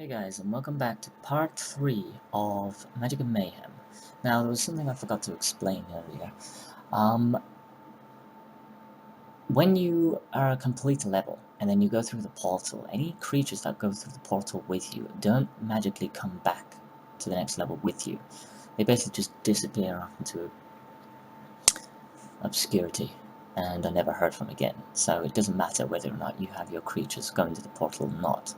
guys, and welcome back to part 3 of Magical Mayhem. Now, there was something I forgot to explain earlier. When you are a complete level, and then you go through the portal, any creatures that go through the portal with you don't magically come back to the next level with you. They basically just disappear off into obscurity, and are never heard from again. So it doesn't matter whether or not you have your creatures going to the portal or not.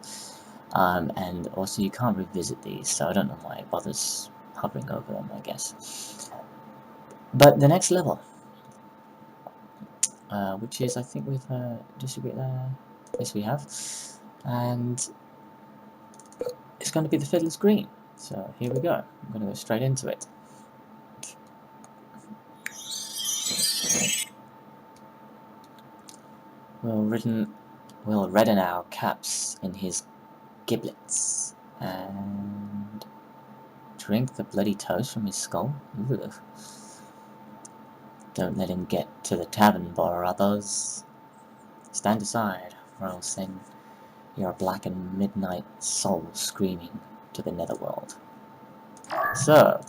And also you can't revisit these, so I don't know why it bothers hovering over them, I guess. But the next level, which is, I think we've distributed there. Yes, we have. And it's going to be the Fiddler's Green. So here we go. I'm going to go straight into it. We'll redden our caps in his giblets and drink the bloody toast from his skull. Ugh. Don't let him get to the tavern, brothers. Stand aside, or I'll send your blackened midnight soul screaming to the netherworld. So,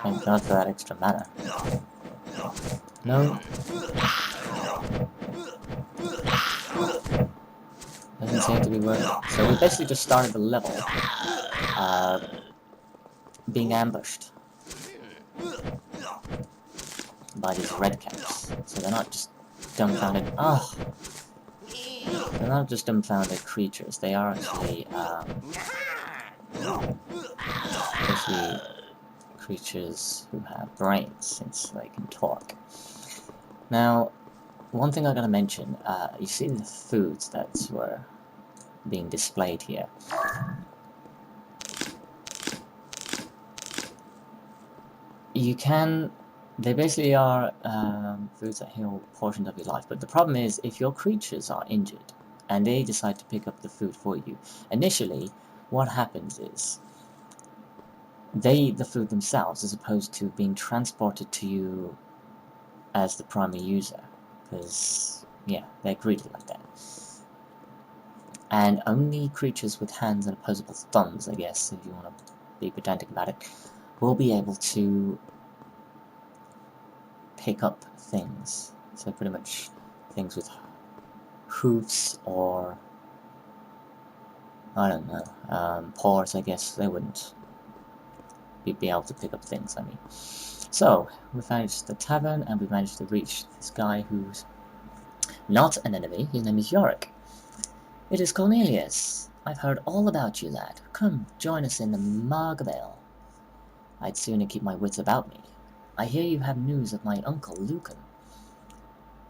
thank God for that extra mana. No. Doesn't seem to be working. So we basically just started the level being ambushed by these red caps. So they're not just dumbfounded. They're not just dumbfounded creatures. They are actually creatures who have brains, since they can talk. Now, one thing I gotta mention, you see the foods that were being displayed here. They basically are foods that heal portions of your life, but the problem is, if your creatures are injured, and they decide to pick up the food for you, initially, what happens is, they eat the food themselves, as opposed to being transported to you as the primary user, because, yeah, they're greedy like that. And only creatures with hands and opposable thumbs, I guess, if you want to be pedantic about it, will be able to pick up things. So pretty much things with hoofs or, I don't know, paws, I guess, they wouldn't be able to pick up things, I mean. So, we've managed the tavern, and we've managed to reach this guy who's not an enemy. His name is Yeorick. It is Cornelius. I've heard all about you, lad. Come, join us in the Margabelle. I'd sooner keep my wits about me. I hear you have news of my uncle, Lucan.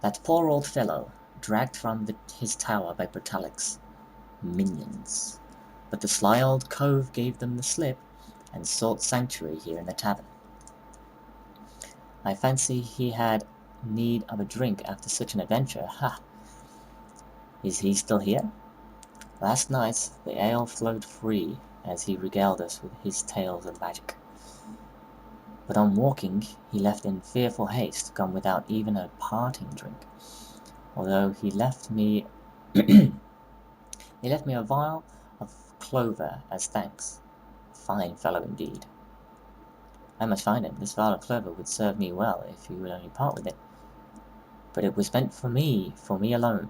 That poor old fellow, dragged from his tower by Bertalic's minions. But the sly old cove gave them the slip, and sought sanctuary here in the tavern. I fancy he had need of a drink after such an adventure. Ha! Is he still here? Last night the ale flowed free as he regaled us with his tales of magic. But on walking, he left in fearful haste, gone without even a parting drink. Although he left me a vial of clover as thanks. Fine fellow indeed. I must find him. This vial of clover would serve me well if he would only part with it. But it was meant for me alone.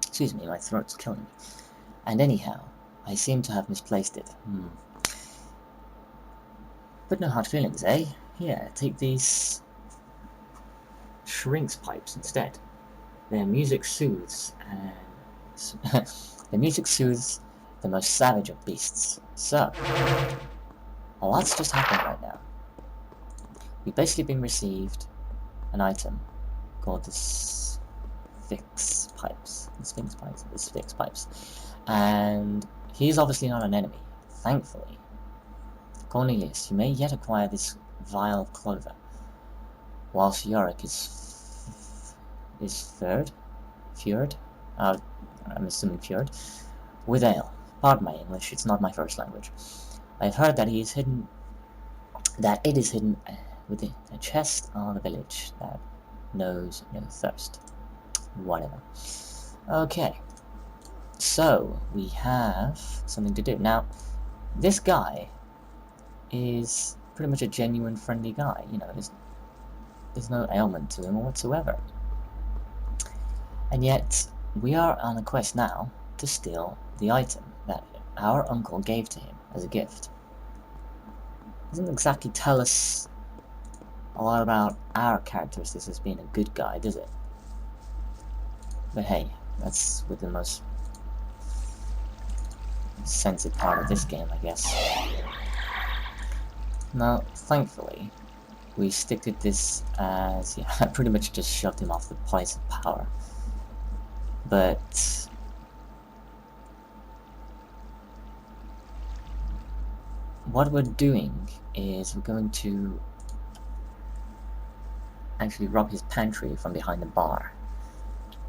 Excuse me, my throat's killing me. And anyhow, I seem to have misplaced it. But no hard feelings, eh? Here, take these shrink's pipes instead. Their music soothes, and their music soothes the most savage of beasts. So, a lot's just happened right now. We've basically been received an item called the Sphinx Pipes. And he's obviously not an enemy, thankfully. Cornelius, you may yet acquire this vial of clover, whilst Yeorick is fured, I'm assuming fured, with ale. Pardon my English, it's not my first language. I've heard that it is hidden within a chest on the village that knows no thirst. Whatever. Okay. So, we have something to do. Now, this guy is pretty much a genuine friendly guy. You know, there's no ailment to him whatsoever. And yet, we are on a quest now to steal the item that our uncle gave to him as a gift. Doesn't exactly tell us a lot about our characteristics as being a good guy, does it? But hey, that's with the most sensitive part of this game, I guess. Now, thankfully, we stick to this as, yeah, I pretty much just shoved him off the place of power. But what we're doing is we're going to actually rob his pantry from behind the bar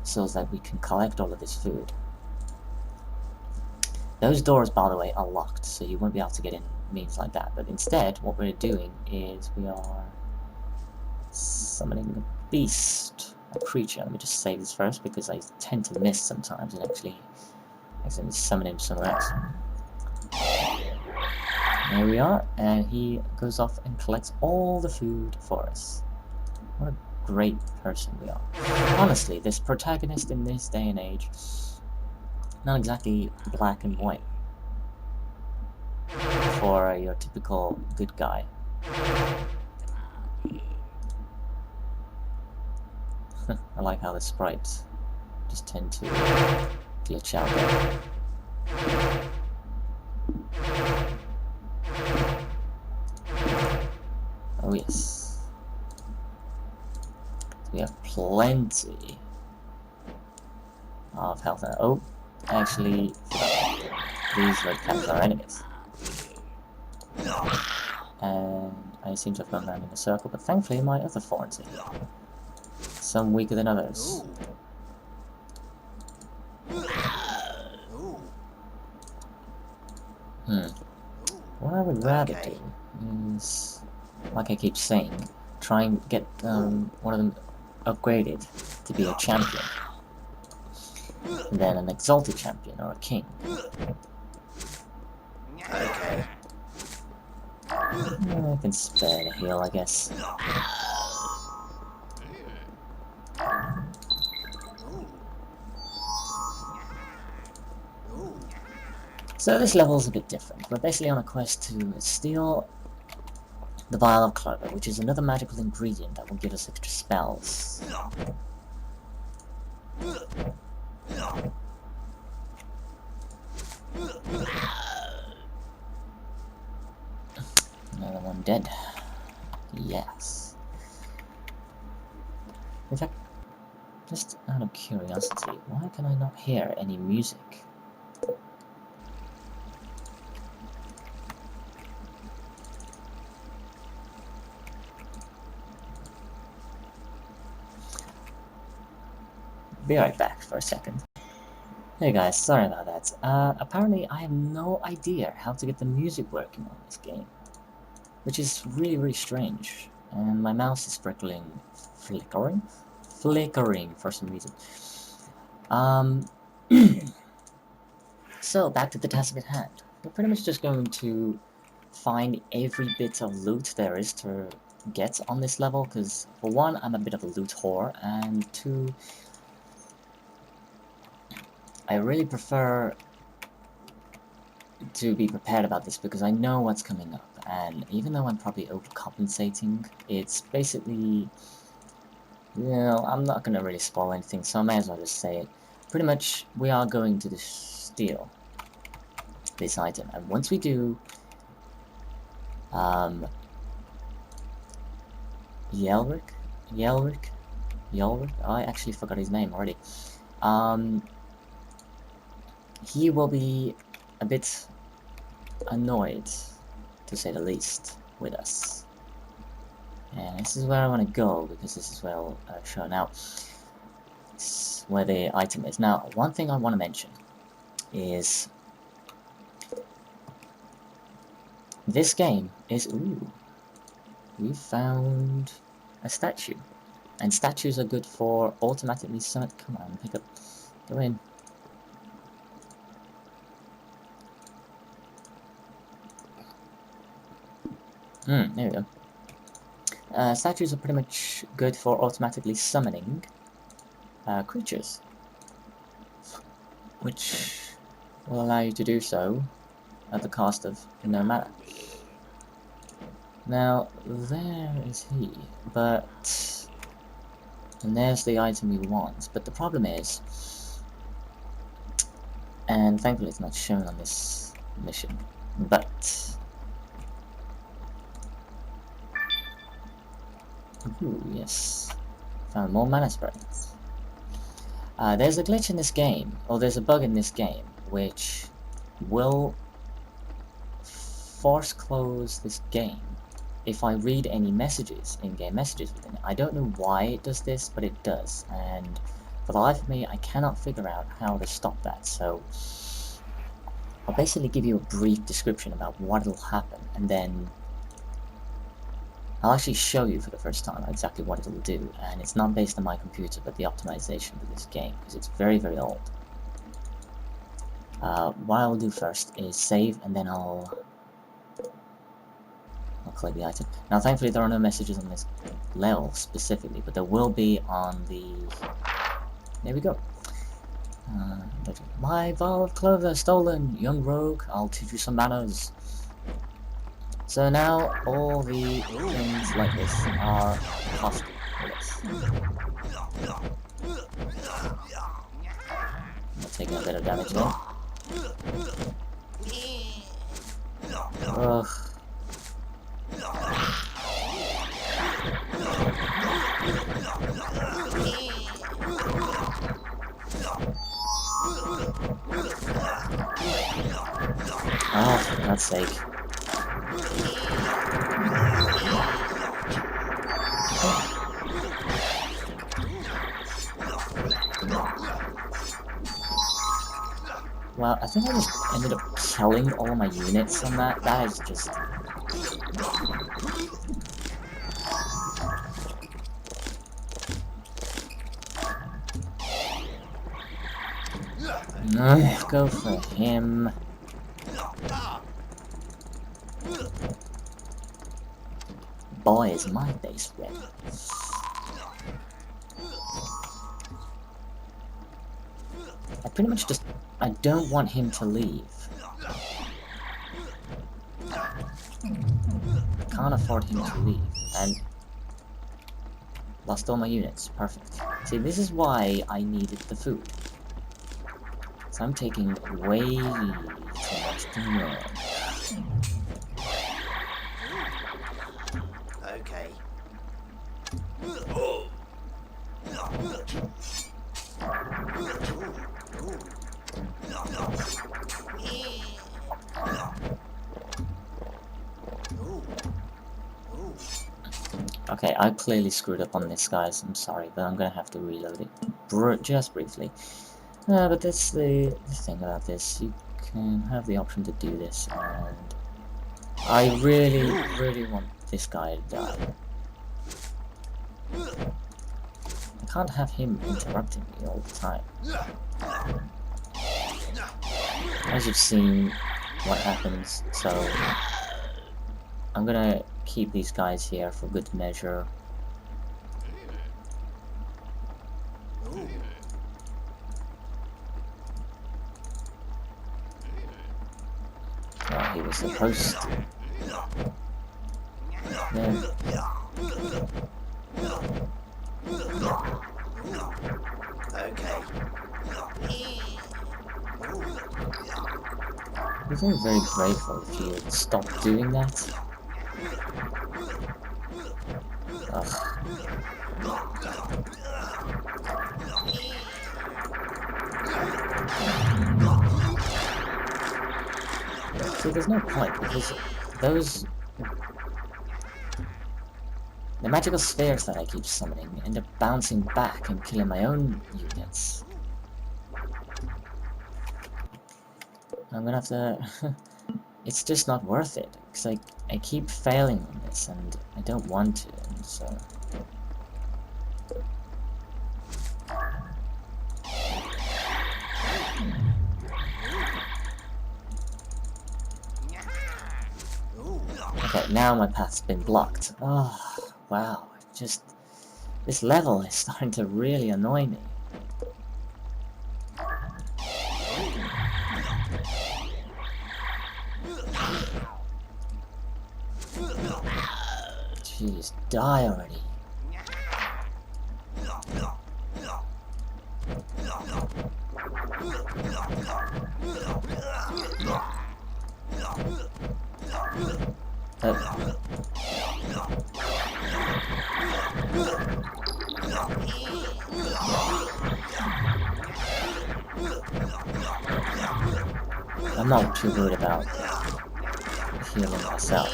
so that we can collect all of this food. Those doors, by the way, are locked, so you won't be able to get in means like that. But instead, what we're doing is we are summoning a beast, a creature. Let me just save this first because I tend to miss sometimes and actually summon him somewhere else. There we are, and he goes off and collects all the food for us. What a great person we are. Honestly, this protagonist in this day and age, not exactly black and white for your typical good guy. I like how the sprites just tend to glitch out there. Oh yes. We have plenty of health. Oh, actually, these red caps are enemies. And I seem to have gone around in a circle, but thankfully my other thorns are here. Some weaker than others. What I would rather do is, like I keep saying, try and get one of them upgraded to be a champion. And then an exalted champion or a king. Okay. I can spare the heal, I guess. So this level is a bit different. We're basically on a quest to steal the Vial of Clover, which is another magical ingredient that will give us extra spells. Another one dead. Yes. In fact, just out of curiosity, why can I not hear any music? Be right back for a second. Hey guys, sorry about that. Apparently I have no idea how to get the music working on this game. Which is really, really strange. And my mouse is flickering for some reason. So, back to the task at hand. We're pretty much just going to find every bit of loot there is to get on this level, because for one, I'm a bit of a loot whore, and two, I really prefer to be prepared about this because I know what's coming up, and even though I'm probably overcompensating, it's basically, you know, I'm not going to really spoil anything, so I may as well just say it. Pretty much, we are going to steal this item, and once we do, Yeorick, I actually forgot his name already. He will be a bit annoyed, to say the least, with us. And this is where I want to go, because this is where I'll show now. It's where the item is. Now, one thing I want to mention is this game is, we found a statue. And statues are good for automatically summon. Come on, pick up. Go in. There we go. Statues are pretty much good for automatically summoning creatures, which will allow you to do so at the cost of no mana. Now, there is he, but... and there's the item we want, but the problem is, and thankfully it's not shown on this mission, but... ooh, yes. Found more mana sprites. There's a glitch in this game, or there's a bug in this game, which will force close this game if I read any messages, in-game messages within it. I don't know why it does this, but it does, and for the life of me, I cannot figure out how to stop that, so I'll basically give you a brief description about what will happen, and then I'll actually show you for the first time exactly what it will do, and it's not based on my computer, but the optimization for this game, because it's very, very old. What I'll do first is save, and then I'll collect the item. Now, thankfully, there are no messages on this level specifically, but there will be on the... there we go. My vial of clover stolen, young rogue. I'll teach you some manners. So now, all the things like this are hostile for this. I'm taking a bit of damage there. Ugh. Oh, for God's sake. Well, I think I just ended up killing all my units on that. That is just... go for him. Boy, is my base ready. I pretty much just... I don't want him to leave. I can't afford him to leave, and... lost all my units. Perfect. See, this is why I needed the food. So I'm taking way too much damage. Okay. Okay, I clearly screwed up on this, guys. I'm sorry, but I'm gonna have to reload it just briefly. But that's the thing about this. You can have the option to do this, and I really, really want this guy to die. I can't have him interrupting me all the time. As you've seen what happens, so I'm gonna keep these guys here for good measure. Well, he was supposed to. Yeah. Okay. I'd be very, very grateful if you would stop doing that. Ugh. See, there's no point, because those... the magical spheres that I keep summoning end up bouncing back and killing my own units. I'm gonna have to... it's just not worth it. Because I keep failing on this, and I don't want to, and so... Okay, now my path's been blocked. Oh, wow. Just... this level is starting to really annoy me. Jeez, die already. I'm not too worried about healing myself.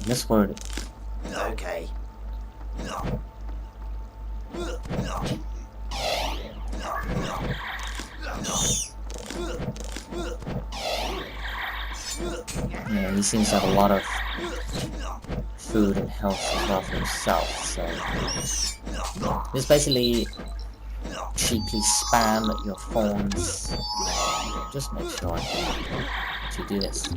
This word. Okay. Yeah, he seems to have a lot of food and health as well for himself, so... just basically cheaply spam your phones. Just make sure that you do this.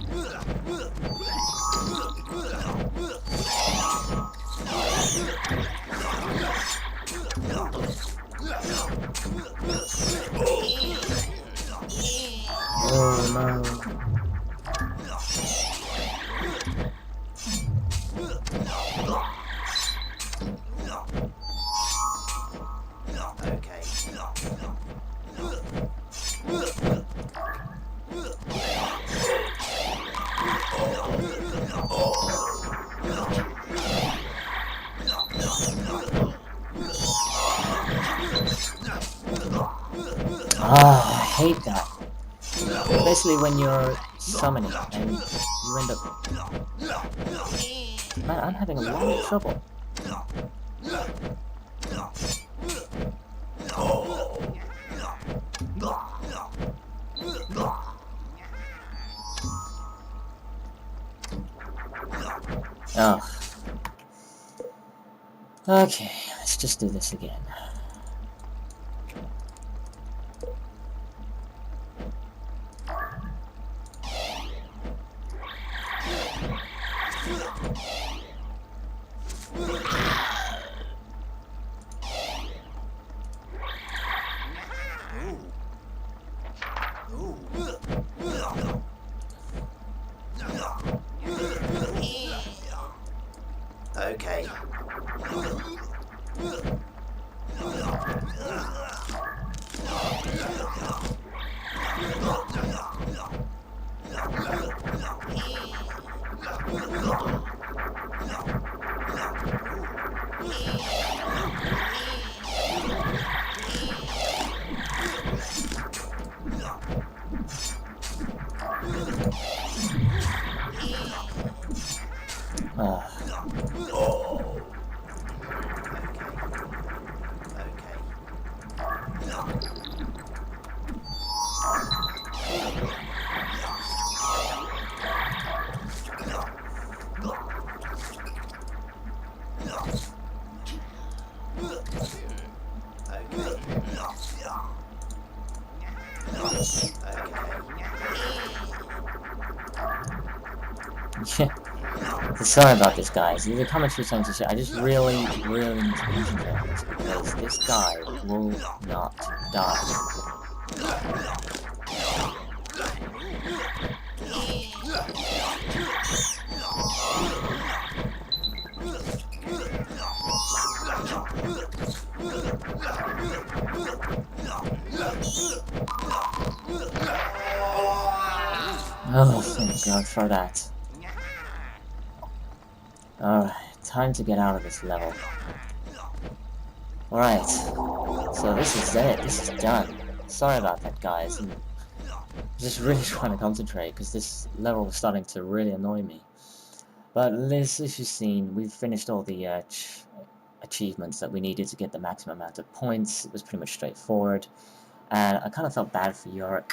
Oh no. Ah, I hate that. Especially when you're summoning and you end up... man, I'm having a lot of trouble. Oh. Okay, let's just do this again. Okay. Sorry about this, guys. The commentary tends to shit. I just really need to concentrate on this because this guy will not die. Oh, thank God for that. Alright, time to get out of this level. Alright, so this is it. This is done. Sorry about that, guys. I'm just really trying to concentrate because this level was starting to really annoy me. But as you've seen, we've finished all the achievements that we needed to get the maximum amount of points. It was pretty much straightforward. And I kind of felt bad for Yeorick,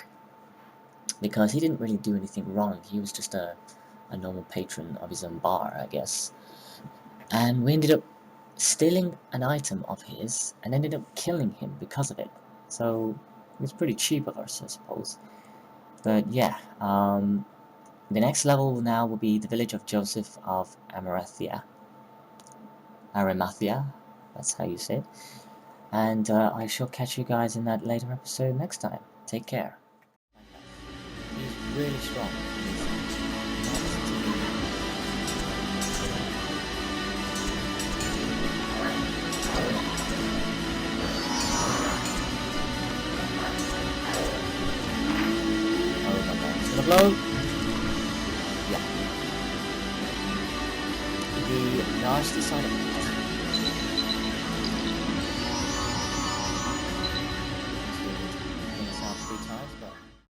because he didn't really do anything wrong. He was just a normal patron of his own bar, I guess. And we ended up stealing an item of his and ended up killing him because of it. So it was pretty cheap of us, I suppose. But yeah, the next level now will be the village of Joseph of Arimathea, that's how you say it. And I shall catch you guys in that later episode next time. Take care. He's really strong. Oh my god, it's gonna blow! Yeah. The nasty side of